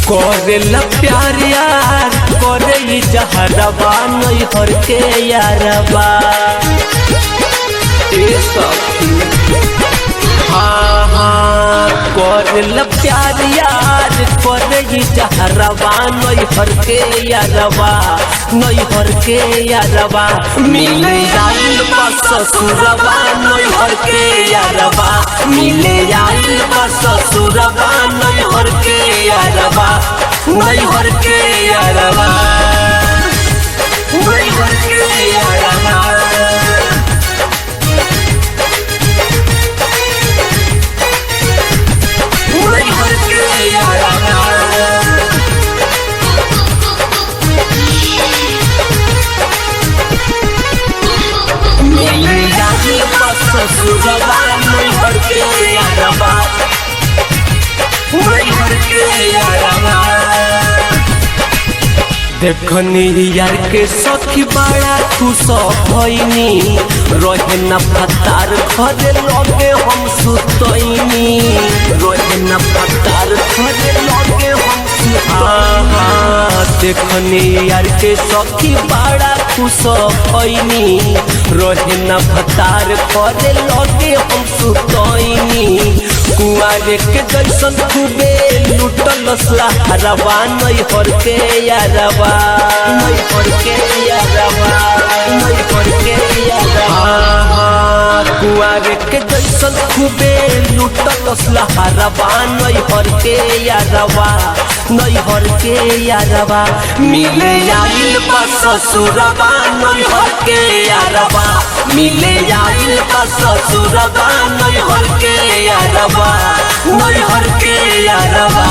करेला प्यार यार करे जहरबा नहीं हर के यारबा हाँ हाँ करेला प्यार यार करे जहरबा नहीं हर के यारबा नहीं हर के यारबा मिले आइल बा ससुरबा नहीं हर के यारबा मिले आइल बा ससुरबा नहीं हर के यारबा नहीं हर के यारबा नहीं हर के यारबा नहीं हर के यारबा ससुरबा नहीं हर के यारबा नहीं हर के यारबा देखनी यार के सखी बड़ा खुश भइनी रहे न फतार घरे लगे हम सुतइनी रहे न फतार घरे लगे हम देखनी यार के सखी बड़ा खुश भइनी रहे न फतार घरे लगे हम सुतइनी कुआरे के जैसन खूबे लुटल सहारबा नहीं हर के यारबा नहीं हर के यारबा नहीं हर के यारबा कुआरे के जैसन खूबे लुटल सहारबा नहीं हर के यारबा नहीं हर के यारबा मिले आइल बा ससुरबा नहीं हर के यारबा मिले आइल बा ससुरबा नहीं हर के यारबा नहीं हर के यारबा।